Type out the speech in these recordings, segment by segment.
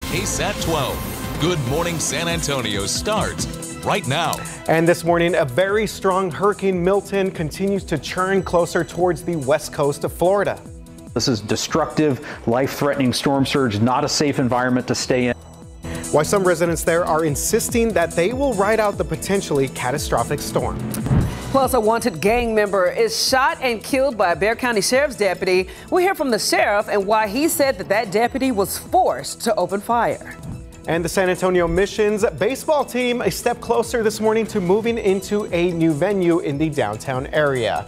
KSAT 12. Good Morning San Antonio starts right now. And this morning, a very strong Hurricane Milton continues to churn closer towards the west coast of Florida. This is destructive, life-threatening storm surge, not a safe environment to stay in. Why some residents there are insisting that they will ride out the potentially catastrophic storm. Plus, a wanted gang member is shot and killed by a Bexar County Sheriff's deputy. We'll hear from the sheriff and why he said that deputy was forced to open fire. And the San Antonio Missions baseball team a step closer this morning to moving into a new venue in the downtown area.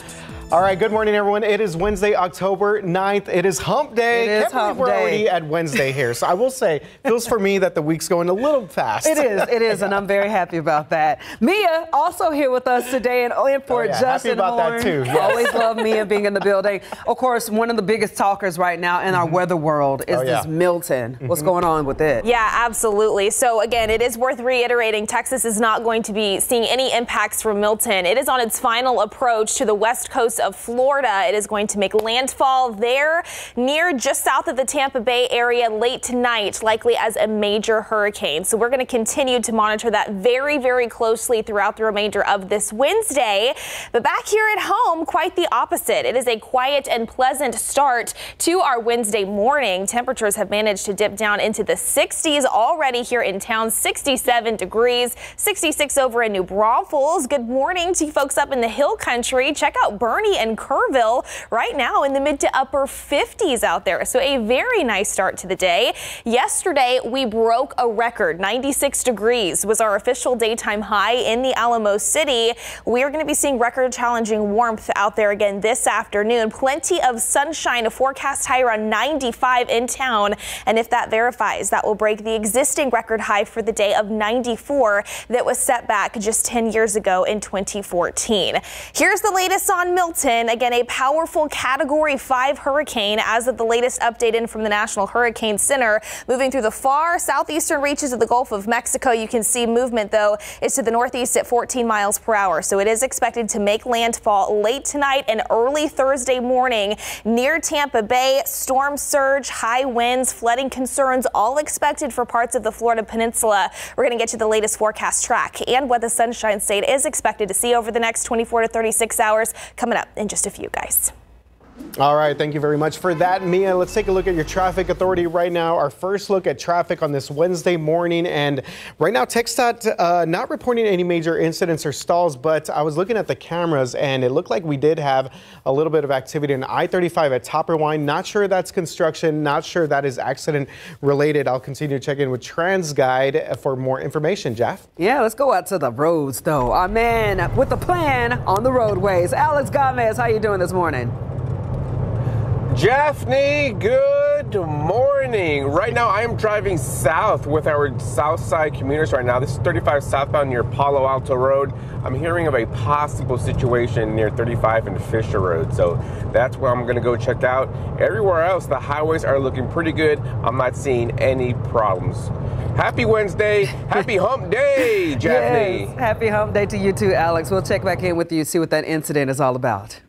All right, good morning, everyone. It is Wednesday, October 9th. It is hump day. It is hump day. We're already at Wednesday here. So I will say, feels for me that the week's going a little fast. It is, and I'm very happy about that. Mia also here with us today and in for Justin happy about Horn. that too. Yes. Always love Mia being in the building. Of course, one of the biggest talkers right now in our weather world is this Milton. What's going on with it? Yeah, absolutely. So again, it is worth reiterating, Texas is not going to be seeing any impacts from Milton. It is on its final approach to the west coast of Florida. It is going to make landfall there near just south of the Tampa Bay area late tonight, likely as a major hurricane. So we're going to continue to monitor that very, very closely throughout the remainder of this Wednesday. But back here at home, quite the opposite. It is a quiet and pleasant start to our Wednesday morning. Temperatures have managed to dip down into the 60s already here in town, 67 degrees, 66 over in New Braunfels. Good morning to you folks up in the hill country. Check out Bernie and Kerrville right now in the mid to upper 50s out there. So a very nice start to the day. Yesterday, we broke a record. 96 degrees was our official daytime high in the Alamo City. We are going to be seeing record challenging warmth out there again this afternoon. Plenty of sunshine, a forecast high around 95 in town. And if that verifies, that will break the existing record high for the day of 94 that was set back just 10 years ago in 2014. Here's the latest on Milton. Again, a powerful Category 5 hurricane as of the latest update in from the National Hurricane Center. Moving through the far southeastern reaches of the Gulf of Mexico. You can see movement, though, is to the northeast at 14 miles per hour. So it is expected to make landfall late tonight and early Thursday morning near Tampa Bay. Storm surge, high winds, flooding concerns, all expected for parts of the Florida Peninsula. We're going to get you the latest forecast track and what the Sunshine State is expected to see over the next 24 to 36 hours coming up in just a few, guys. All right, thank you very much for that, Mia. Let's take a look at your traffic authority right now. Our first look at traffic on this Wednesday morning. And right now, KSAT not reporting any major incidents or stalls, but I was looking at the cameras and it looked like we did have a little bit of activity in I-35 at Top Irvine. Not sure that's construction, not sure that is accident related. I'll continue to check in with TransGuide for more information. Jeff? Yeah, let's go out to the roads, though. Our man with the plan on the roadways. Alex Gomez, how you doing this morning? Jeffney, good morning. Right now I am driving south with our south side commuters right now. This is 35 southbound near Palo Alto Road. I'm hearing of a possible situation near 35 and Fisher Road. So that's where I'm going to go check out. Everywhere else, the highways are looking pretty good. I'm not seeing any problems. Happy Wednesday. Happy hump day, Jeffney. Yes, happy hump day to you too, Alex. We'll check back in with you, see what that incident is all about.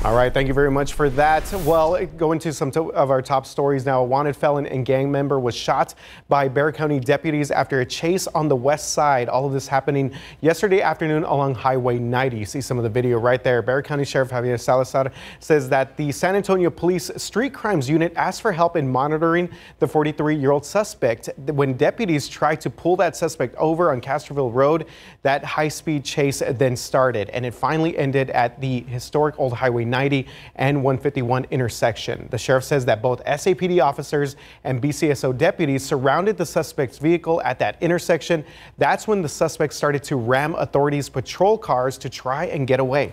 All right, thank you very much for that. Well, going to some of our top stories now. A wanted felon and gang member was shot by Bexar County deputies after a chase on the west side. All of this happening yesterday afternoon along Highway 90. You see some of the video right there. Bexar County Sheriff Javier Salazar says that the San Antonio Police Street Crimes Unit asked for help in monitoring the 43-year-old suspect. When deputies tried to pull that suspect over on Castroville Road, that high-speed chase then started, and it finally ended at the historic old Highway 90 and 151 intersection. The sheriff says that both SAPD officers and BCSO deputies surrounded the suspect's vehicle at that intersection. That's when the suspect started to ram authorities' patrol cars to try and get away.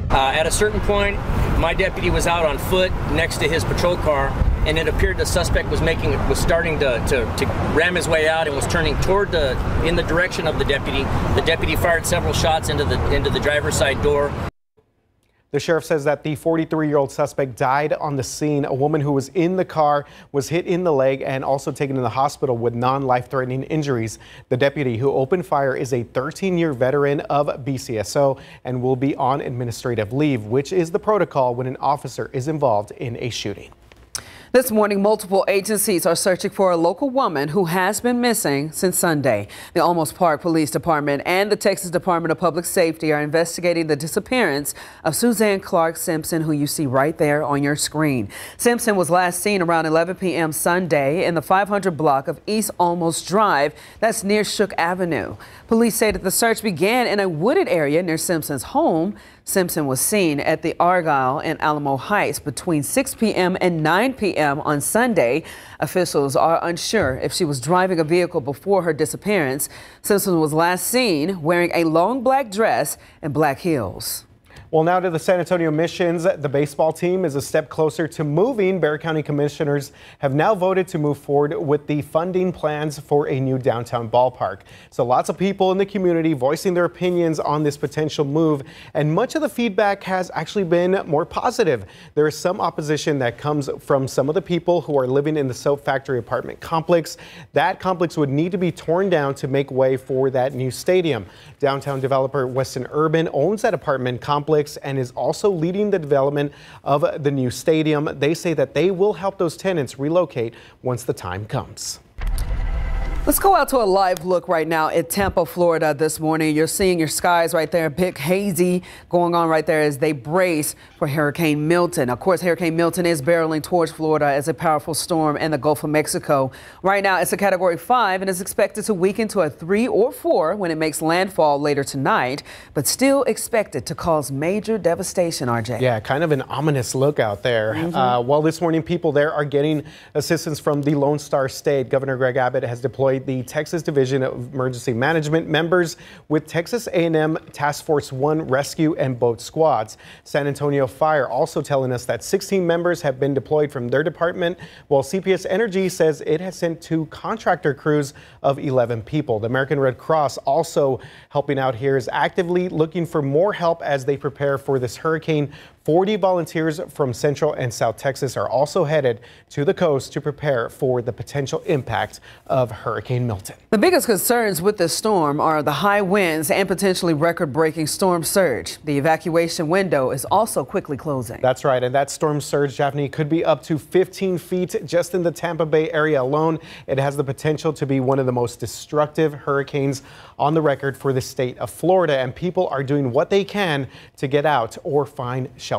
At a certain point, my deputy was out on foot next to his patrol car, and it appeared the suspect was starting to ram his way out and was turning in the direction of the deputy. The deputy fired several shots into the driver's side door. The sheriff says that the 43-year-old suspect died on the scene. A woman who was in the car was hit in the leg and also taken to the hospital with non-life-threatening injuries. The deputy who opened fire is a 13-year veteran of BCSO and will be on administrative leave, which is the protocol when an officer is involved in a shooting. This morning, multiple agencies are searching for a local woman who has been missing since Sunday. The Almost Park Police Department and the Texas Department of Public Safety are investigating the disappearance of Suzanne Clark Simpson, who you see right there on your screen. Simpson was last seen around 11 p.m. Sunday in the 500 block of East Almost Drive. That's near Shook Avenue. Police say that the search began in a wooded area near Simpson's home. Simpson was seen at the Argyle and Alamo Heights between 6 p.m. and 9 p.m. on Sunday. Officials are unsure if she was driving a vehicle before her disappearance. Simpson was last seen wearing a long black dress and black heels. Well, now to the San Antonio Missions. The baseball team is a step closer to moving. Bexar County commissioners have now voted to move forward with the funding plans for a new downtown ballpark. So lots of people in the community voicing their opinions on this potential move, and much of the feedback has actually been more positive. There is some opposition that comes from some of the people who are living in the soap factory apartment complex. That complex would need to be torn down to make way for that new stadium. Downtown developer Weston Urban owns that apartment complex and is also leading the development of the new stadium. They say that they will help those tenants relocate once the time comes. Let's go out to a live look right now at Tampa, Florida this morning. You're seeing your skies right there, a bit hazy going on right there as they brace for Hurricane Milton. Of course, Hurricane Milton is barreling towards Florida as a powerful storm in the Gulf of Mexico. Right now, it's a Category 5 and is expected to weaken to a 3 or 4 when it makes landfall later tonight, but still expected to cause major devastation, RJ. Yeah, kind of an ominous look out there. Well, this morning, people there are getting assistance from the Lone Star State. Governor Greg Abbott has deployed the Texas Division of Emergency Management members with Texas A&M Task Force 1 rescue and boat squads. San Antonio Fire also telling us that 16 members have been deployed from their department, while CPS Energy says it has sent 2 contractor crews of 11 people. The American Red Cross also helping out here is actively looking for more help as they prepare for this hurricane. 40 volunteers from Central and South Texas are also headed to the coast to prepare for the potential impact of Hurricane Milton. The biggest concerns with this storm are the high winds and potentially record-breaking storm surge. The evacuation window is also quickly closing. That's right, and that storm surge, Daphne, could be up to 15 feet just in the Tampa Bay area alone. It has the potential to be one of the most destructive hurricanes on the record for the state of Florida, and people are doing what they can to get out or find shelter.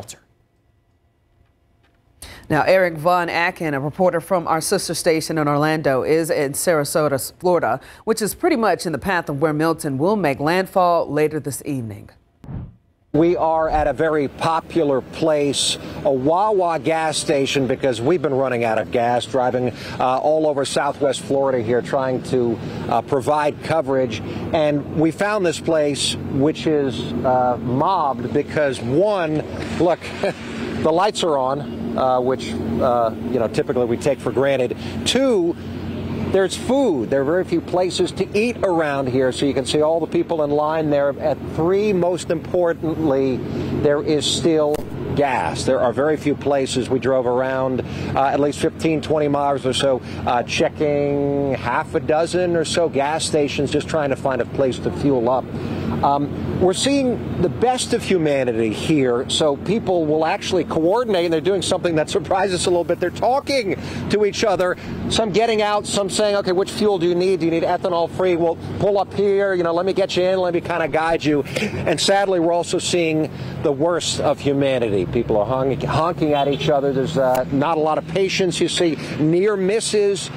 Now, Eric Von Aken, a reporter from our sister station in Orlando, is in Sarasota, Florida, which is pretty much in the path of where Milton will make landfall later this evening. We are at a very popular place, a Wawa gas station, because we've been running out of gas, driving all over Southwest Florida here, trying to provide coverage. And we found this place, which is mobbed because, one, look, the lights are on, which, typically we take for granted. Two, there's food. There are very few places to eat around here, so you can see all the people in line there. At 3, most importantly, there is still gas. There are very few places. We drove around at least 15, 20 miles or so, checking half a dozen or so gas stations, just trying to find a place to fuel up. We're seeing the best of humanity here, so people will actually coordinate, and they're doing something that surprises us a little bit. They're talking to each other, some getting out, some saying, okay, which fuel do you need? Do you need ethanol-free? Well, pull up here, let me get you in, let me kind of guide you. And sadly, we're also seeing the worst of humanity. People are honking at each other. There's not a lot of patience. You see near misses,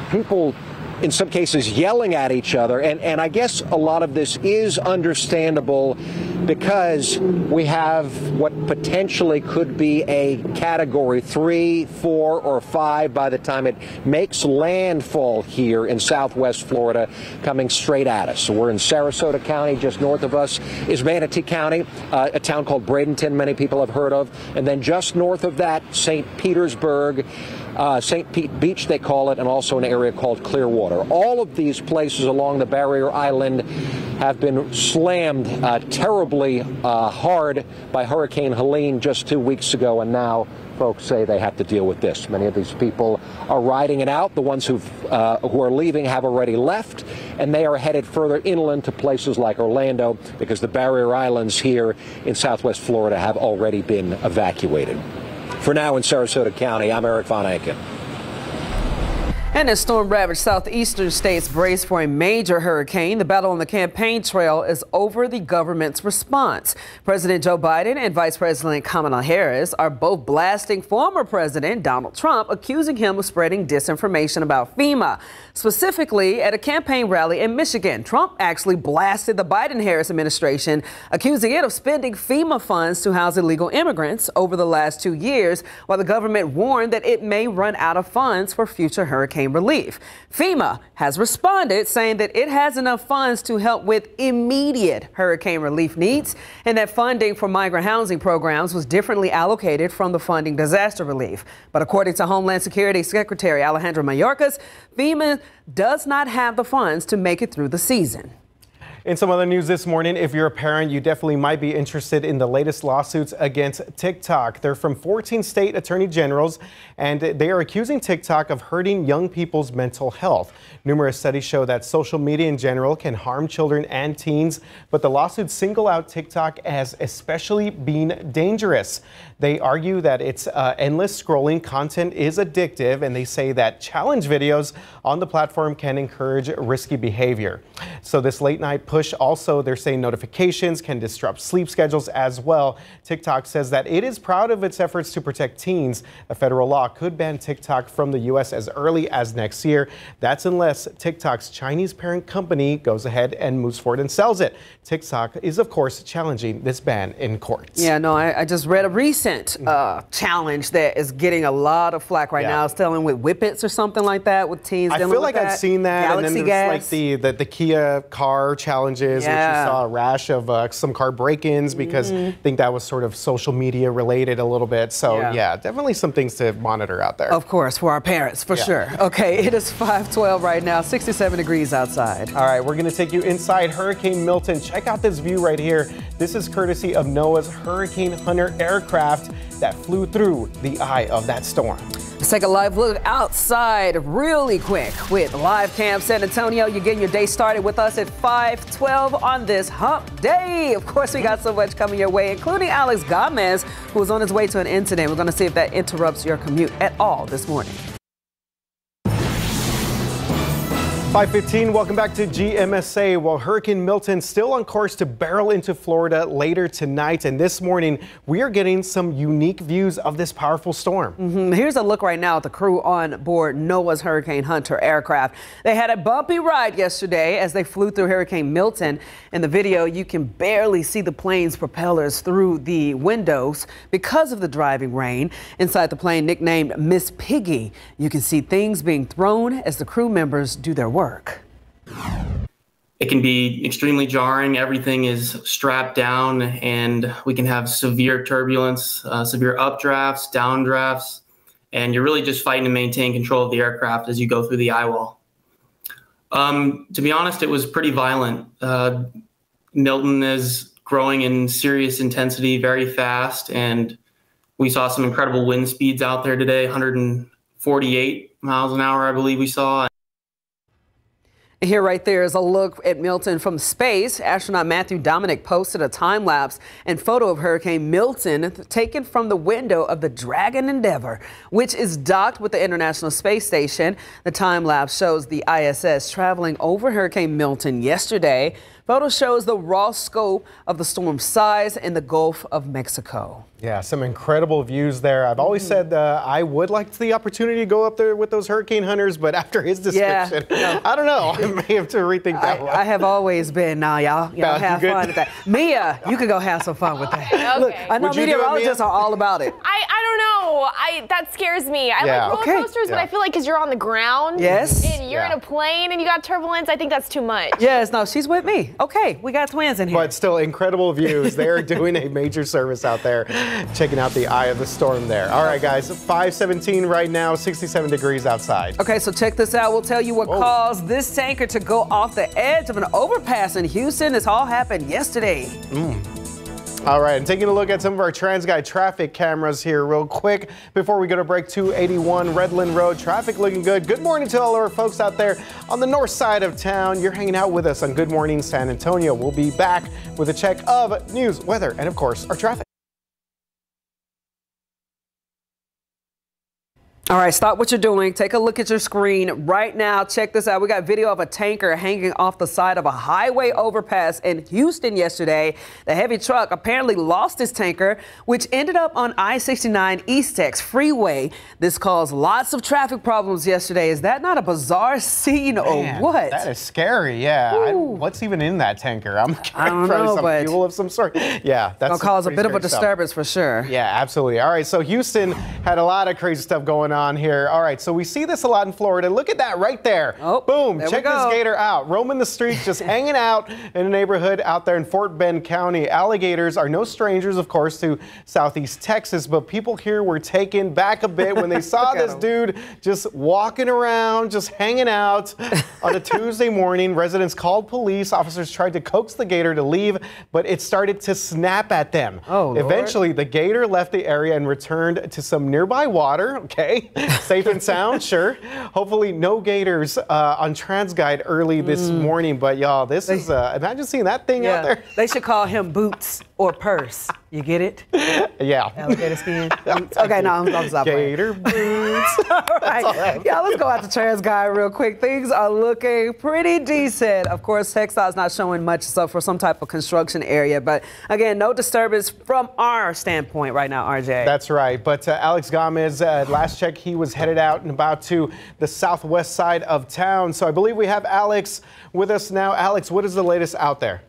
people in some cases yelling at each other, and I guess a lot of this is understandable because we have what potentially could be a Category 3, 4, or 5 by the time it makes landfall here in Southwest Florida, coming straight at us. So we're in Sarasota County. Just north of us is Manatee County, a town called Bradenton many people have heard of, and then just north of that, St. Petersburg, St. Pete Beach, they call it, and also an area called Clearwater. All of these places along the Barrier Island have been slammed terribly hard by Hurricane Helene just 2 weeks ago, and now folks say they have to deal with this. Many of these people are riding it out. The ones who are leaving have already left, and they are headed further inland to places like Orlando because the Barrier Islands here in Southwest Florida have already been evacuated. For now in Sarasota County, I'm Eric Von Aken. And as storm-ravaged southeastern states brace for a major hurricane, the battle on the campaign trail is over the government's response. President Joe Biden and Vice President Kamala Harris are both blasting former President Donald Trump, accusing him of spreading disinformation about FEMA. Specifically, at a campaign rally in Michigan, Trump actually blasted the Biden-Harris administration, accusing it of spending FEMA funds to house illegal immigrants over the last 2 years, while the government warned that it may run out of funds for future hurricane relief. FEMA has responded, saying that it has enough funds to help with immediate hurricane relief needs and that funding for migrant housing programs was differently allocated from the funding disaster relief. But according to Homeland Security Secretary Alejandro Mayorkas, FEMA does not have the funds to make it through the season. In some other news this morning, if you're a parent, you definitely might be interested in the latest lawsuits against TikTok. They're from 14 state attorney generals, and they are accusing TikTok of hurting young people's mental health. Numerous studies show that social media in general can harm children and teens, but the lawsuits single out TikTok as especially being dangerous. They argue that its endless scrolling content is addictive, and they say that challenge videos on the platform can encourage risky behavior. So this late night push also, they're saying notifications can disrupt sleep schedules as well. TikTok says that it is proud of its efforts to protect teens. A federal law could ban TikTok from the U.S. as early as next year. That's unless TikTok's Chinese parent company goes ahead and moves forward and sells it. TikTok is, of course, challenging this ban in courts. Yeah, no, I just read a recent challenge that is getting a lot of flack right now. It's dealing with whippets or something like that with teens. I feel like I've seen that. Galaxy and then gas. there's like the Kia car challenges, which we saw a rash of some car break-ins because I think that was sort of social media related a little bit. So yeah, definitely some things to monitor out there. Of course, for our parents, for sure. Okay, it is 5:12 right now, 67 degrees outside. All right, we're going to take you inside Hurricane Milton. Check out this view right here. This is courtesy of NOAA's Hurricane Hunter aircraft that flew through the eye of that storm. Let's take a live look outside really quick with Live Cam San Antonio. You're getting your day started with us at 5:12 on this hump day. Of course, we got so much coming your way, including Alex Gomez, who was on his way to an incident. We're going to see if that interrupts your commute at all this morning. 5:15, welcome back to GMSA. Well, Hurricane Milton still on course to barrel into Florida later tonight. And this morning, we are getting some unique views of this powerful storm. Here's a look right now at the crew on board NOAA's Hurricane Hunter aircraft. They had a bumpy ride yesterday as they flew through Hurricane Milton. In the video, you can barely see the plane's propellers through the windows because of the driving rain. Inside the plane, nicknamed Miss Piggy, you can see things being thrown as the crew members do their work. It can be extremely jarring. Everything is strapped down and we can have severe turbulence, severe updrafts, downdrafts, and you're really just fighting to maintain control of the aircraft as you go through the eye wall. To be honest, it was pretty violent. Milton is growing in serious intensity very fast, and we saw some incredible wind speeds out there today, 148 miles an hour, I believe we saw. Here right there is a look at Milton from space. Astronaut Matthew Dominic posted a time-lapse and photo of Hurricane Milton taken from the window of the Dragon Endeavour, which is docked with the International Space Station. The time-lapse shows the ISS traveling over Hurricane Milton yesterday. Photo shows the raw scope of the storm's size in the Gulf of Mexico. Yeah, some incredible views there. I've always said I would like the opportunity to go up there with those hurricane hunters, but after his description, I don't know. I may have to rethink that one. I have always been, y'all have fun with that. Mia, you can go have some fun with that. Okay. Look, I know meteorologists are all about it. I don't know. That scares me. I like roller coasters, but I feel like because you're on the ground and you're in a plane and you got turbulence, I think that's too much. Yes, no, she's with me. Okay, we got twins in here. But still, incredible views. They're doing a major service out there, checking out the eye of the storm there. All right, guys, 5:17 right now, 67 degrees outside. Okay, so check this out. We'll tell you what caused this tanker to go off the edge of an overpass in Houston. This all happened yesterday. All right, and taking a look at some of our TransGuide traffic cameras here real quick before we go to break. 281 Redland Road, traffic looking good. Good morning to all our folks out there on the north side of town. You're hanging out with us on Good Morning San Antonio. We'll be back with a check of news, weather, and of course, our traffic. All right, stop what you're doing. Take a look at your screen right now. Check this out. We got video of a tanker hanging off the side of a highway overpass in Houston yesterday. The heavy truck apparently lost its tanker, which ended up on I-69 East Tex Freeway. This caused lots of traffic problems yesterday. Is that not a bizarre scene or what? That is scary, yeah. What's even in that tanker? I don't know, some fuel of some sort. Yeah, that's gonna cause a bit of a disturbance for sure. Yeah, absolutely. All right, so Houston had a lot of crazy stuff going on here. All right, so we see this a lot in Florida. Look at that right there. Oh, boom. Check this gator out. Roaming the streets, just hanging out in a neighborhood out there in Fort Bend County. Alligators are no strangers, of course, to Southeast Texas, but people here were taken back a bit when they saw this dude just walking around, just hanging out on a Tuesday morning. Residents called police. Officers tried to coax the gator to leave, but it started to snap at them. Oh, eventually, the gator left the area and returned to some nearby water. Okay. Safe and sound, sure. Hopefully no gators on TransGuide early this morning, but y'all, this is, imagine seeing that thing out there. They should call him Boots or Purse. You get it? Yeah. Alligator skin. Okay, no, I'm stopping. Gator boots. All right. Yeah, let's go out to TransGuide real quick. Things are looking pretty decent. Of course, TxDOT's not showing much stuff for some type of construction area, but again, no disturbance from our standpoint right now, RJ. That's right. But Alex Gomez, last check, he was headed out and about to the southwest side of town. So I believe we have Alex with us now. Alex, what is the latest out there?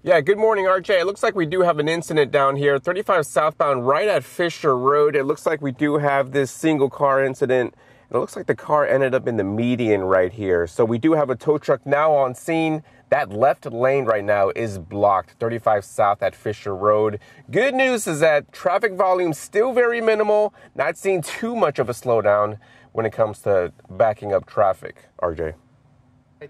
Yeah, good morning, RJ. It looks like we do have an incident down here, 35 southbound, right at Fisher Road. It looks like we do have this single car incident. It looks like the car ended up in the median right here. So we do have a tow truck now on scene. That left lane right now is blocked, 35 south at Fisher Road. Good news is that traffic volume still very minimal, not seeing too much of a slowdown when it comes to backing up traffic, RJ.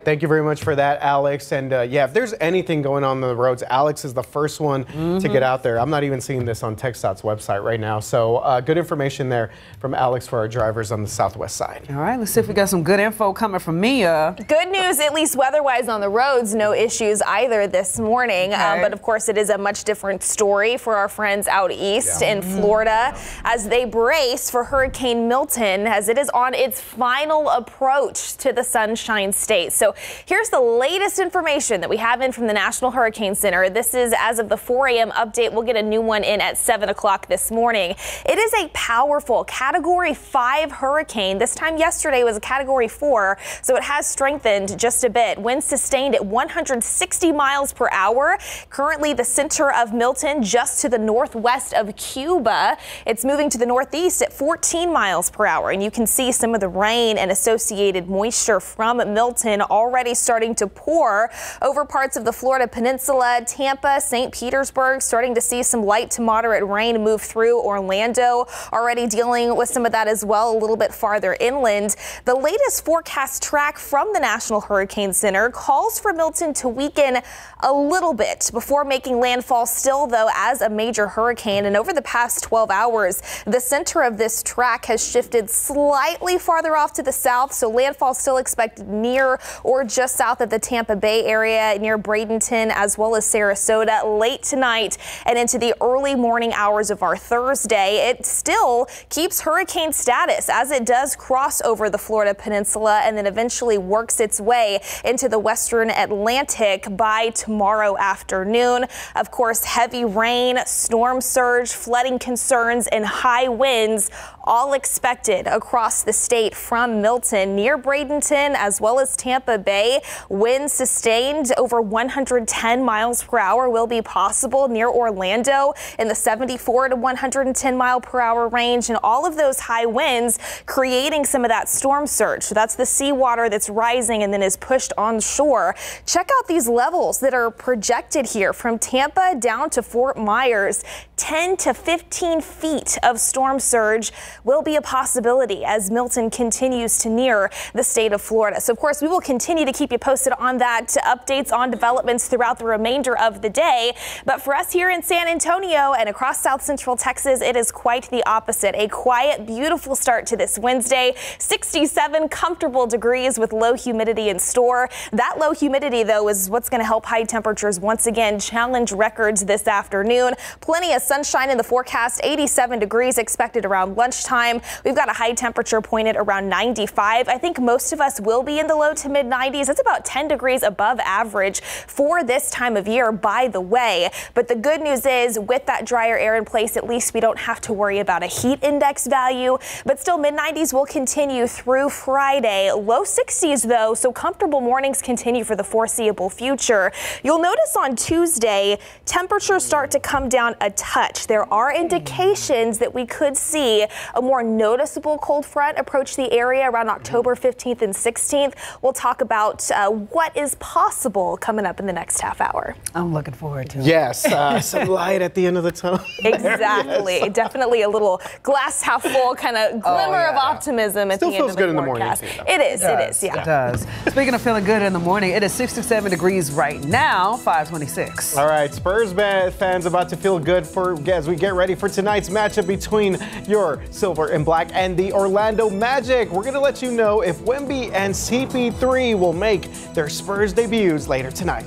Thank you very much for that, Alex. And yeah, if there's anything going on the roads, Alex is the first one to get out there. I'm not even seeing this on TxDOT's website right now. So good information there from Alex for our drivers on the southwest side. All right, let's see if we got some good info coming from Mia. Good news, at least weather-wise on the roads, no issues either this morning. But of course, it is a much different story for our friends out east in Florida as they brace for Hurricane Milton as it is on its final approach to the Sunshine State. So here's the latest information that we have in from the National Hurricane Center. This is as of the 4 a.m. update. We'll get a new one in at 7 o'clock this morning. It is a powerful Category 5 hurricane. This time yesterday was a Category 4, so it has strengthened just a bit. Winds sustained at 160 miles per hour. Currently the center of Milton just to the northwest of Cuba. It's moving to the northeast at 14 miles per hour, and you can see some of the rain and associated moisture from Milton already starting to pour over parts of the Florida Peninsula, Tampa, St. Petersburg, starting to see some light to moderate rain move through Orlando, already dealing with some of that as well a little bit farther inland. The latest forecast track from the National Hurricane Center calls for Milton to weaken a little bit before making landfall, still though as a major hurricane. And over the past 12 hours, the center of this track has shifted slightly farther off to the south, so landfall still expected near or just south of the Tampa Bay area, near Bradenton, as well as Sarasota late tonight and into the early morning hours of our Thursday. It still keeps hurricane status as it does cross over the Florida Peninsula and then eventually works its way into the western Atlantic by tomorrow afternoon. Of course, heavy rain, storm surge, flooding concerns, and high winds all expected across the state from Milton near Bradenton as well as Tampa Bay. Winds sustained over 110 miles per hour will be possible near Orlando in the 74 to 110 mile per hour range, and all of those high winds creating some of that storm surge. So that's the seawater that's rising and then is pushed onshore. Check out these levels that are projected here from Tampa down to Fort Myers. 10 to 15 feet of storm surge will be a possibility as Milton continues to near the state of Florida. So of course we will continue to keep you posted on that, updates on developments throughout the remainder of the day. But for us here in San Antonio and across South Central Texas, it is quite the opposite. A quiet, beautiful start to this Wednesday. 67 comfortable degrees with low humidity in store. That low humidity, though, is what's going to help high temperatures once again challenge records this afternoon. Plenty of sunshine in the forecast. 87 degrees expected around lunchtime. lunchtime. We've got a high temperature pointed around 95. I think most of us will be in the low to mid 90s. That's about 10 degrees above average for this time of year, by the way. But the good news is, with that drier air in place, at least we don't have to worry about a heat index value. But still, mid 90s will continue through Friday. Low 60s, though, so comfortable mornings continue for the foreseeable future. You'll notice on Tuesday, temperatures start to come down a touch. There are indications that we could see a more noticeable cold front approach the area around October 15th and 16th. We'll talk about what is possible coming up in the next half hour. I'm looking forward to it. Yes, some light at the end of the tunnel. Exactly. Yes. Definitely a little glass half full kind of glimmer of optimism at the end of the forecast. It is, yeah. It does. Speaking of feeling good in the morning, it is 67 degrees right now, 526. All right, Spurs fans about to feel good as we get ready for tonight's matchup between your Silver and Black and the Orlando Magic. We're going to let you know if Wemby and CP3 will make their Spurs debuts later tonight.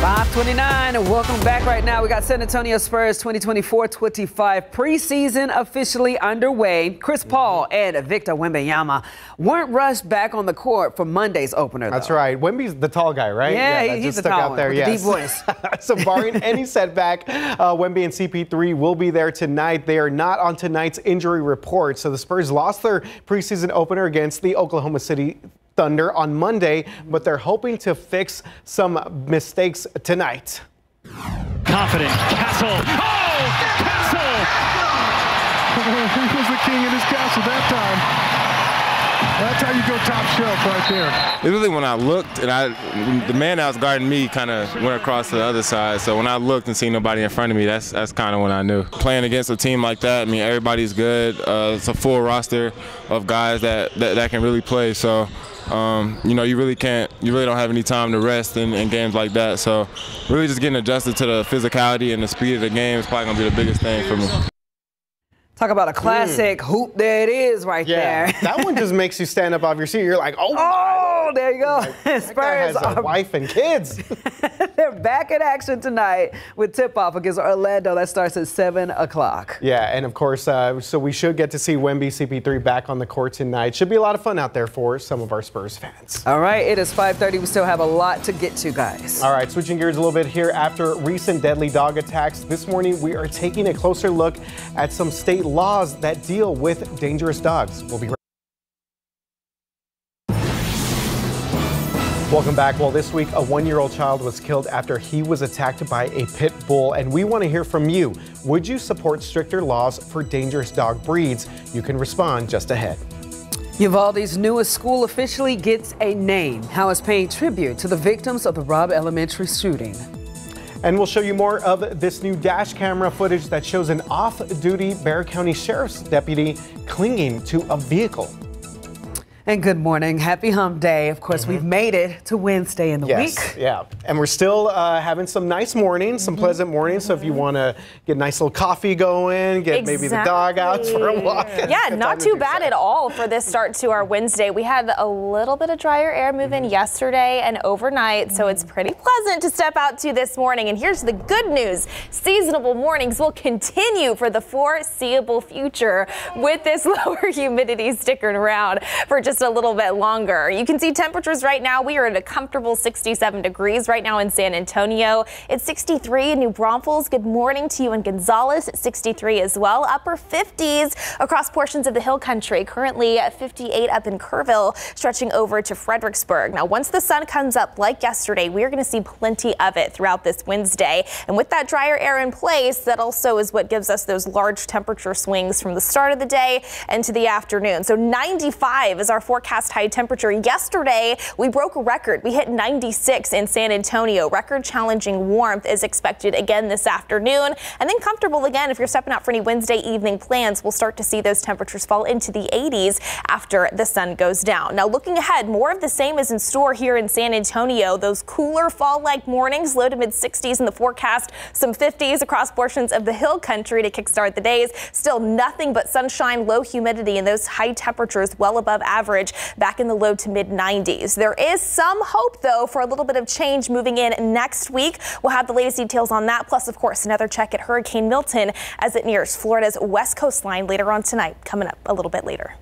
529, and welcome back. Right now, we got San Antonio Spurs 2024-25 preseason officially underway. Chris Paul and Victor Wembanyama weren't rushed back on the court for Monday's opener, though. That's right. Wemby's the tall guy, right? Yeah, he's the tall one with the deep voice. So barring any setback, Wemby and CP3 will be there tonight. They are not on tonight's injury report. So the Spurs lost their preseason opener against the Oklahoma City Thunder on Monday, but they're hoping to fix some mistakes tonight. Confident. Castle. Oh! Castle! He was the king in his castle that time. That's how you go top shelf right there. Literally, when I looked, and the man that was guarding me kind of went across to the other side. So when I looked and seen nobody in front of me, that's kind of when I knew. Playing against a team like that, I mean, everybody's good. It's a full roster of guys that can really play. So. You know, you really don't have any time to rest in games like that. So really just getting adjusted to the physicality and the speed of the game is probably going to be the biggest thing for me. Talk about a classic hoop. There it is right there. That one just makes you stand up off your seat. You're like, oh, there you go. Spurs has a wife and kids. They're back in action tonight with tip-off against Orlando. That starts at 7 o'clock. Yeah, and of course, so we should get to see Wemby, CP3 back on the court tonight. Should be a lot of fun out there for some of our Spurs fans. All right, it is 5:30. We still have a lot to get to, guys. All right, switching gears a little bit here. After recent deadly dog attacks, this morning we are taking a closer look at some state laws that deal with dangerous dogs. We'll be right back. Welcome back. Well, this week, a 1-year-old child was killed after he was attacked by a pit bull, and we want to hear from you. Would you support stricter laws for dangerous dog breeds? You can respond just ahead. Uvalde's newest school officially gets a name. How it's paying tribute to the victims of the Robb Elementary shooting. And we'll show you more of this new dash camera footage that shows an off-duty Bexar County Sheriff's deputy clinging to a vehicle. And good morning. Happy Hump Day. Of course, we've made it to Wednesday in the week. Yeah. And we're still having some nice mornings, some pleasant mornings. So if you want to get a nice little coffee going, get maybe the dog out for a walk. Yeah, not too bad at all for this start to our Wednesday. We had a little bit of drier air move in yesterday and overnight, so it's pretty pleasant to step out to this morning. And here's the good news. Seasonable mornings will continue for the foreseeable future with this lower humidity sticking around for just a little bit longer. You can see temperatures right now. We are at a comfortable 67 degrees right now in San Antonio. It's 63 in New Braunfels. Good morning to you in Gonzales at 63 as well. Upper 50s across portions of the hill country. Currently at 58 up in Kerrville, stretching over to Fredericksburg. Now, once the sun comes up like yesterday, we are going to see plenty of it throughout this Wednesday. And with that drier air in place, that also is what gives us those large temperature swings from the start of the day and to the afternoon. So 95 is our forecast high temperature. Yesterday, we broke a record. We hit 96 in San Antonio. Record challenging warmth is expected again this afternoon, and then comfortable again if you're stepping out for any Wednesday evening plans. We'll start to see those temperatures fall into the 80s after the sun goes down. Now, looking ahead, more of the same is in store here in San Antonio. Those cooler fall-like mornings, low to mid 60s in the forecast, some 50s across portions of the hill country to kickstart the days. Still nothing but sunshine, low humidity, and those high temperatures well above average average back in the low to mid 90s. There is some hope, though, for a little bit of change moving in next week. We'll have the latest details on that. Plus, of course, another check at Hurricane Milton as it nears Florida's west coastline later on tonight, coming up a little bit later.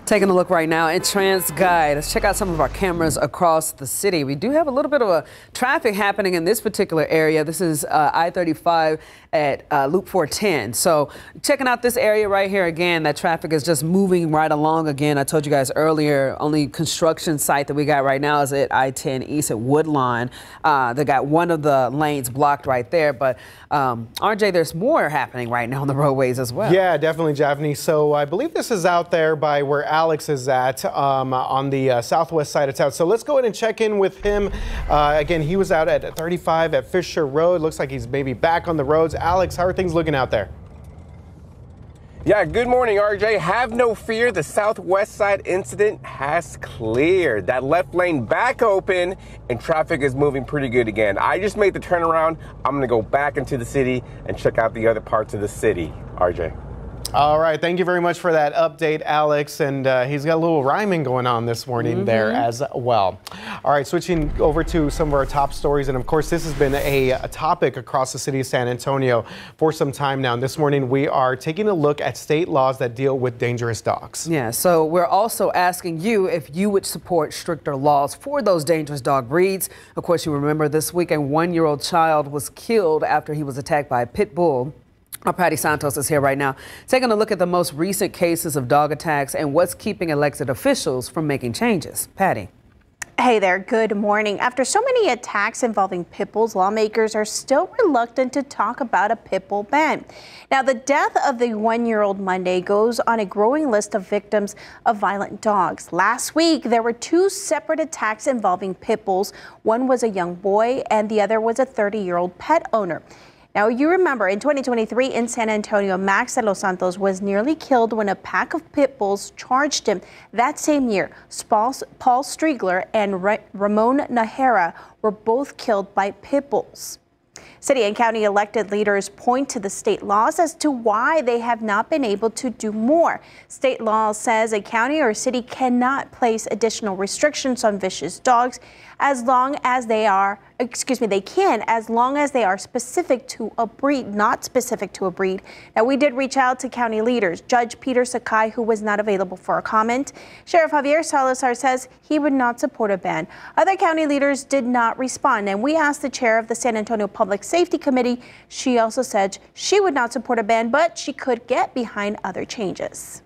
Taking a look right now at TransGuide. Let's check out some of our cameras across the city. We do have a little bit of a traffic happening in this particular area. This is I-35 at Loop 410. So checking out this area right here again, that traffic is just moving right along again. I told you guys earlier, only construction site that we got right now is at I-10 East at Woodlawn. They got one of the lanes blocked right there. But RJ, there's more happening right now on the roadways as well. Yeah, definitely, Javni. So I believe this is out there by where Alex is at on the southwest side of town. So let's go ahead and check in with him. Again, he was out at 35 at Fisher Road. Looks like he's maybe back on the roads. Alex, how are things looking out there? Yeah, good morning, RJ. Have no fear. The southwest side incident has cleared. That left lane back open and traffic is moving pretty good again. I just made the turnaround. I'm going to go back into the city and check out the other parts of the city, RJ. All right. Thank you very much for that update, Alex. And he's got a little rhyming going on this morning there as well. All right. Switching over to some of our top stories. And of course, this has been a topic across the city of San Antonio for some time now. And this morning, we are taking a look at state laws that deal with dangerous dogs. Yeah. So we're also asking you if you would support stricter laws for those dangerous dog breeds. Of course, you remember this week a 1-year-old child was killed after he was attacked by a pit bull. Our Patty Santos is here right now, taking a look at the most recent cases of dog attacks and what's keeping elected officials from making changes. Patty. Hey there, good morning. After so many attacks involving pit bulls, lawmakers are still reluctant to talk about a pit bull ban. Now, the death of the 1-year-old Monday goes on a growing list of victims of violent dogs. Last week, there were 2 separate attacks involving pit bulls. One was a young boy and the other was a 30-year-old pet owner. Now, you remember in 2023 in San Antonio, Max de los Santos was nearly killed when a pack of pit bulls charged him. That same year, Paul Striegler and Ramon Najera were both killed by pit bulls. City and county elected leaders point to the state laws as to why they have not been able to do more. State law says a county or city cannot place additional restrictions on vicious dogs as long as they are, they can, as long as they are specific to a breed, not specific to a breed. Now, we did reach out to county leaders. Judge Peter Sakai, who was not available for a comment. Sheriff Javier Salazar says he would not support a ban. Other county leaders did not respond, and we asked the chair of the San Antonio Public Safety Committee. She also said she would not support a ban, but she could get behind other changes.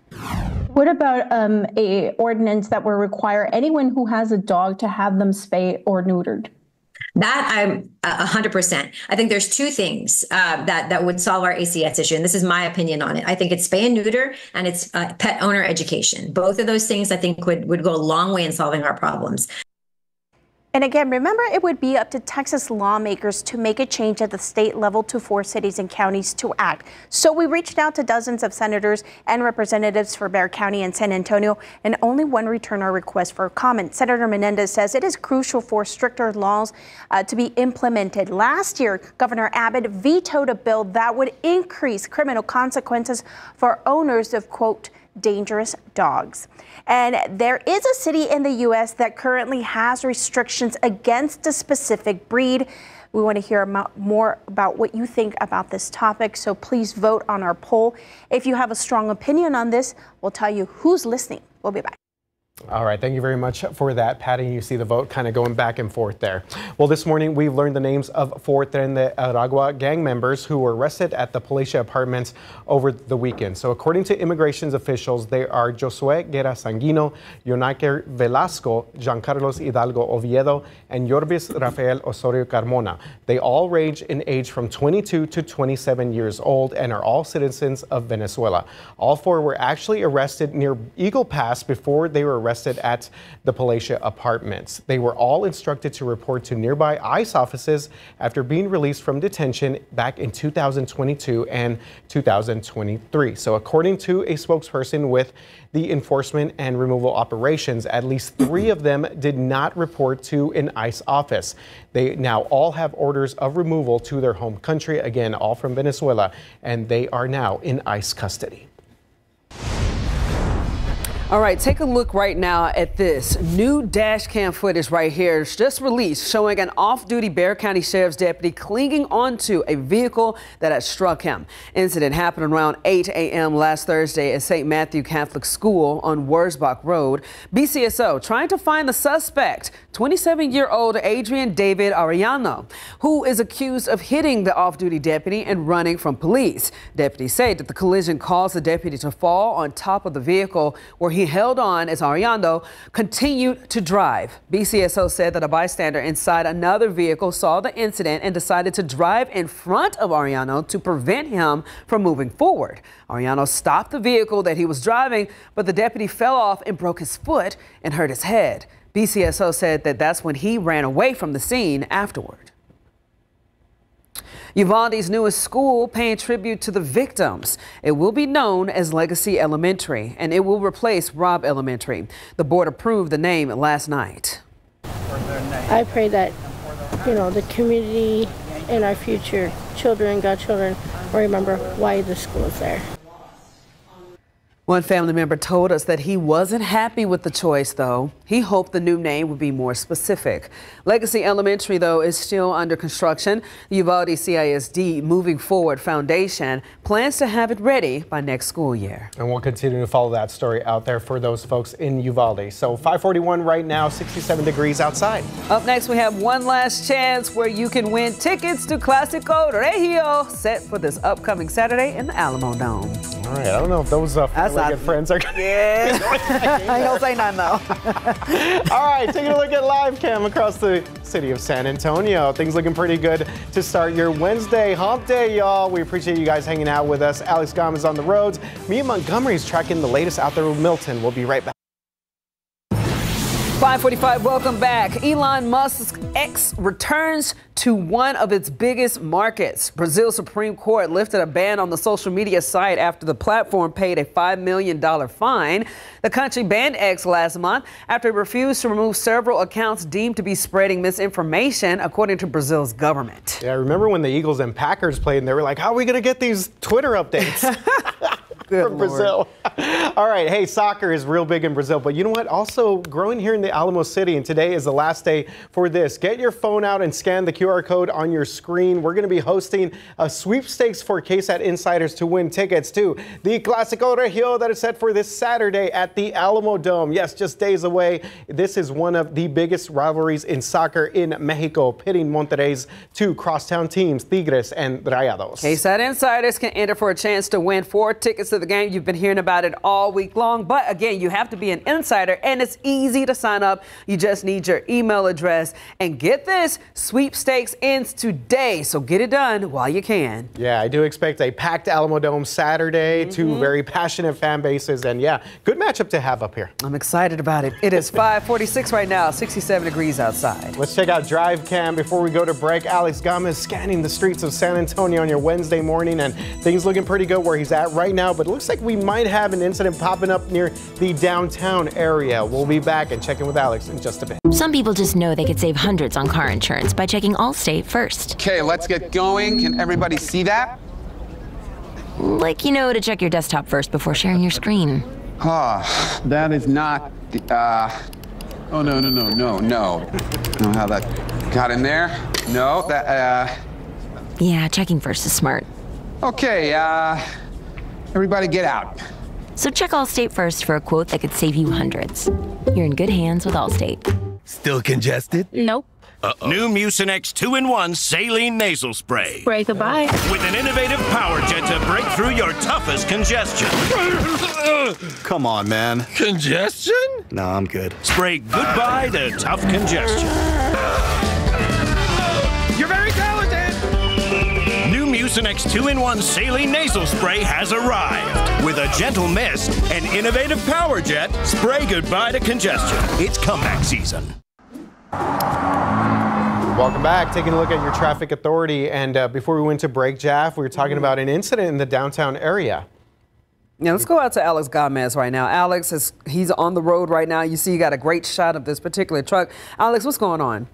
What about a ordinance that will require anyone who has a dog to have them spayed or neutered? That I'm 100%. I think there's 2 things that would solve our ACS issue, and this is my opinion on it. I think it's spay and neuter, and it's pet owner education. Both of those things I think would go a long way in solving our problems. And again, remember, it would be up to Texas lawmakers to make a change at the state level to force cities and counties to act. So we reached out to dozens of senators and representatives for Bexar County and San Antonio, and only one returned our request for comment. Senator Menendez says it is crucial for stricter laws to be implemented. Last year, Governor Abbott vetoed a bill that would increase criminal consequences for owners of, quote, dangerous dogs. And there is a city in the U.S. that currently has restrictions against a specific breed. We want to hear more about what you think about this topic, so please vote on our poll. If you have a strong opinion on this, we'll tell you who's listening. We'll be back. All right. Thank you very much for that, Patty. You see the vote kind of going back and forth there. Well, this morning we've learned the names of 4 Tren de Aragua gang members who were arrested at the Palacia Apartments over the weekend. So according to immigration officials, they are Josue Guerra Sanguino, Yonaker Velasco, Giancarlos Hidalgo Oviedo, and Yorbis Rafael Osorio Carmona. They all range in age from 22 to 27 years old and are all citizens of Venezuela. All 4 were actually arrested near Eagle Pass before they were arrested at the Palacia Apartments. They were all instructed to report to nearby ICE offices after being released from detention back in 2022 and 2023. So according to a spokesperson with the Enforcement and Removal Operations, at least 3 of them did not report to an ICE office. They now all have orders of removal to their home country, again, all from Venezuela, and they are now in ICE custody. All right, take a look right now at this new dash cam footage right here. It's just released showing an off-duty Bexar County Sheriff's deputy clinging onto a vehicle that had struck him. Incident happened around 8 a.m. last Thursday at St. Matthew Catholic School on Wurzbach Road. BCSO trying to find the suspect, 27-year-old Adrian David Arellano, who is accused of hitting the off-duty deputy and running from police. Deputies say that the collision caused the deputy to fall on top of the vehicle, where he held on as Arellano continued to drive. BCSO said that a bystander inside another vehicle saw the incident and decided to drive in front of Arellano to prevent him from moving forward. Arellano stopped the vehicle that he was driving, but the deputy fell off and broke his foot and hurt his head. BCSO said that that's when he ran away from the scene afterward. Uvalde's newest school paying tribute to the victims. It will be known as Legacy Elementary, and it will replace Robb Elementary. The board approved the name last night. I pray that, the community and our future children, godchildren, will remember why the school is there. One family member told us that he wasn't happy with the choice, though. He hoped the new name would be more specific. Legacy Elementary, though, is still under construction. The Uvalde CISD Moving Forward Foundation plans to have it ready by next school year. And we'll continue to follow that story out there for those folks in Uvalde. So 541 right now, 67 degrees outside. Up next, we have one last chance where you can win tickets to Clásico Regio, set for this upcoming Saturday in the Alamo Dome. All right, I don't know if those good friends are going to... Yeah. I don't say none, though. All right, taking a look at live cam across the city of San Antonio. Things looking pretty good to start your Wednesday hump day, y'all. We appreciate you guys hanging out with us. Alex Gomez on the roads. Me and Montgomery's tracking the latest out there with Milton. We'll be right back. 545, welcome back. Elon Musk's X returns to one of its biggest markets. Brazil's Supreme Court lifted a ban on the social media site after the platform paid a $5 million fine. The country banned X last month after it refused to remove several accounts deemed to be spreading misinformation, according to Brazil's government. Yeah, I remember when the Eagles and Packers played and they were like, how are we going to get these Twitter updates? From Brazil. All right. Hey, soccer is real big in Brazil, but you know what? Also growing here in the Alamo City, and today is the last day for this. Get your phone out and scan the QR code on your screen. We're going to be hosting a sweepstakes for KSAT insiders to win tickets to the Clásico Regio that is set for this Saturday at the Alamo Dome. Yes, just days away. This is one of the biggest rivalries in soccer in Mexico, pitting Monterrey's two crosstown teams, Tigres and Rayados. KSAT insiders can enter for a chance to win 4 tickets to the game. You've been hearing about it all week long, but again, you have to be an insider, and it's easy to sign up. You just need your email address, and get this, sweepstakes ends today, so get it done while you can. Yeah, I do expect a packed Alamo Dome Saturday, two very passionate fan bases, and yeah, good matchup to have up here. I'm excited about it. It is 546 right now, 67 degrees outside. Let's check out Drive Cam before we go to break. Alex Gomez scanning the streets of San Antonio on your Wednesday morning, and things looking pretty good where he's at right now, but it looks like we might have an incident popping up near the downtown area. We'll be back and check in with Alex in just a bit. Some people just know they could save hundreds on car insurance by checking Allstate first. Okay, let's get going. Can everybody see that? Like, to check your desktop first before sharing your screen. That is not the, oh, no. I don't know how that got in there. No, that, Yeah, checking first is smart. Okay, everybody get out. So check Allstate first for a quote that could save you hundreds. You're in good hands with Allstate. Still congested? Nope. New Mucinex 2-in-1 Saline Nasal Spray. Spray goodbye. With an innovative power jet to break through your toughest congestion. Come on, man. Congestion? No, I'm good. Spray goodbye to tough congestion. You're very talented! New Mucinex 2-in-1 Saline Nasal Spray has arrived. With a gentle mist and innovative power jet, spray goodbye to congestion. It's comeback season. Welcome back. Taking a look at your traffic authority. And before we went to break, Jaff, we were talking about an incident in the downtown area. Yeah, let's go out to Alex Gomez right now. Alex, he's on the road right now. You see, you got a great shot of this particular truck. Alex, what's going on?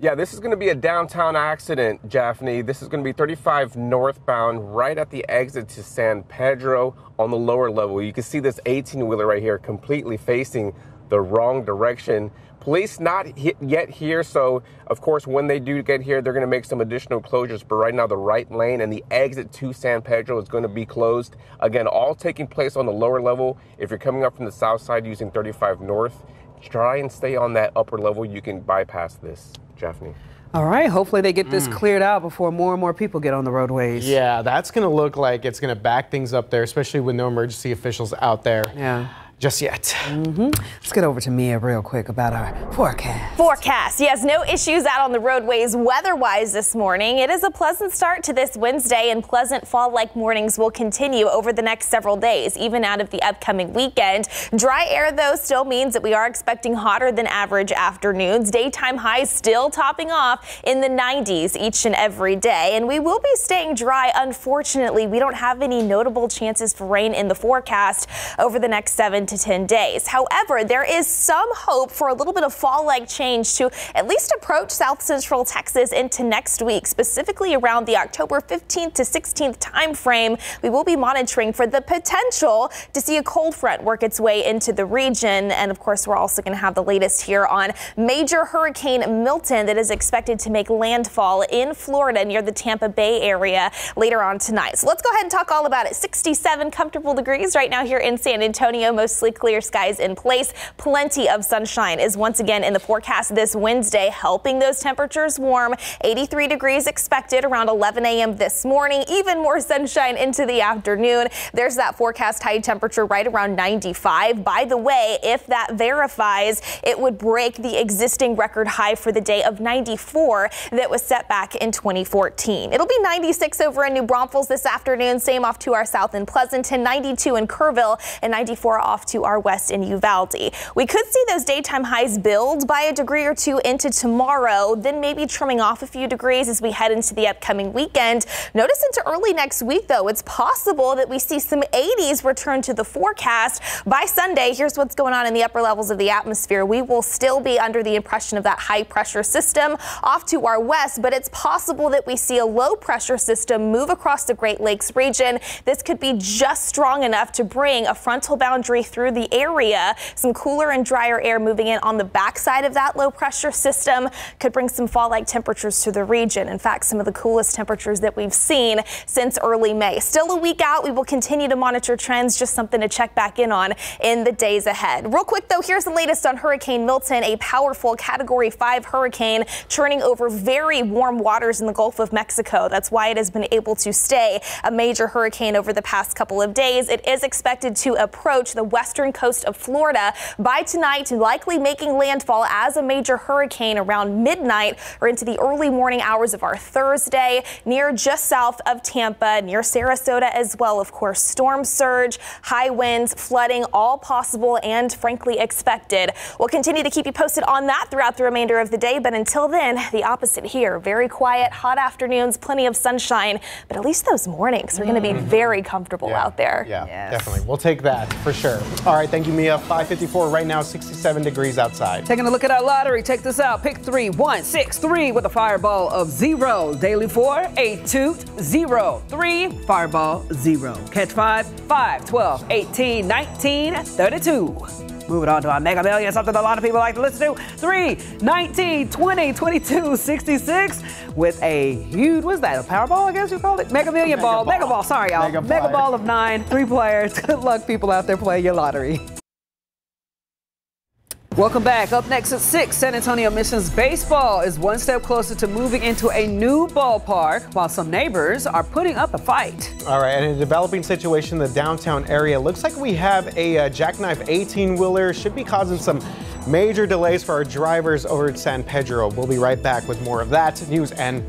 Yeah, this is going to be a downtown accident, Jaffney. This is going to be 35 northbound, right at the exit to San Pedro on the lower level. You can see this 18-wheeler right here completely facing the wrong direction. Police not yet here, so of course when they do get here, they're going to make some additional closures. But right now, the right lane and the exit to San Pedro is going to be closed. Again, all taking place on the lower level. If you're coming up from the south side using 35 north, try and stay on that upper level. You can bypass this, Jaffney. All right, hopefully they get this cleared out before more and more people get on the roadways. Yeah, that's going to look like it's going to back things up there, especially with no emergency officials out there. Yeah. Just yet. Let's get over to Mia real quick about our forecast. Yes, no issues out on the roadways weather-wise this morning. It is a pleasant start to this Wednesday, and pleasant fall-like mornings will continue over the next several days, even out of the upcoming weekend. Dry air, though, still means that we are expecting hotter than average afternoons. Daytime highs still topping off in the 90s each and every day, and we will be staying dry. Unfortunately, we don't have any notable chances for rain in the forecast over the next 7 to 10 days. However, there is some hope for a little bit of fall-like change to at least approach south central Texas into next week, specifically around the October 15th to 16th time frame. We will be monitoring for the potential to see a cold front work its way into the region. And of course, we're also going to have the latest here on Major Hurricane Milton that is expected to make landfall in Florida near the Tampa Bay area later on tonight. So let's go ahead and talk all about it. 67 comfortable degrees right now here in San Antonio. Mostly clear skies in place. Plenty of sunshine is once again in the forecast this Wednesday, helping those temperatures warm. 83 degrees expected around 11 a.m. this morning. Even more sunshine into the afternoon. There's that forecast high temperature right around 95. By the way, if that verifies, it would break the existing record high for the day of 94 that was set back in 2014. It'll be 96 over in New Braunfels this afternoon. Same off to our south in Pleasanton, 92 in Kerrville, and 94 off to our west in Uvalde. We could see those daytime highs build by a degree or two into tomorrow, then maybe trimming off a few degrees as we head into the upcoming weekend. Notice into early next week, though, it's possible that we see some 80s return to the forecast. By Sunday, here's what's going on in the upper levels of the atmosphere. We will still be under the impression of that high pressure system off to our west, but it's possible that we see a low pressure system move across the Great Lakes region. This could be just strong enough to bring a frontal boundary through the area. Some cooler and drier air moving in on the backside of that low pressure system could bring some fall-like temperatures to the region. In fact, some of the coolest temperatures that we've seen since early May. Still a week out. We will continue to monitor trends. Just something to check back in on in the days ahead. Real quick, though, here's the latest on Hurricane Milton, a powerful Category 5 hurricane churning over very warm waters in the Gulf of Mexico. That's why it has been able to stay a major hurricane over the past couple of days. It is expected to approach the western coast of Florida by tonight, likely making landfall as a major hurricane around midnight or into the early morning hours of our Thursday, near just south of Tampa, near Sarasota as well. Of course, storm surge, high winds, flooding, all possible and frankly expected. We'll continue to keep you posted on that throughout the remainder of the day, but until then, the opposite here. Very quiet, hot afternoons, plenty of sunshine, but at least those mornings are going to be very comfortable out there. Yeah, definitely. We'll take that for sure. All right, thank you, Mia. 5:54 right now, 67 degrees outside. Taking a look at our lottery. Check this out. Pick 3163 with a fireball of 0. Daily 4, 8, 2, 0, 3, fireball 0. Catch 5, 5, 12, 18, 19, 32. Moving on to our Mega Million, something a lot of people like to listen to. 3, 19, 20, 22, 66 with a huge, what's that, a Powerball, I guess you call it? Mega Million ball. Mega ball, sorry, y'all. Mega ball of 9, 3 players. Good luck, people out there playing your lottery. Welcome back. Up next at 6, San Antonio Missions baseball is one step closer to moving into a new ballpark, while some neighbors are putting up a fight. All right, and in a developing situation in the downtown area, looks like we have a jackknife 18-wheeler. Should be causing some major delays for our drivers over at San Pedro. We'll be right back with more of that news and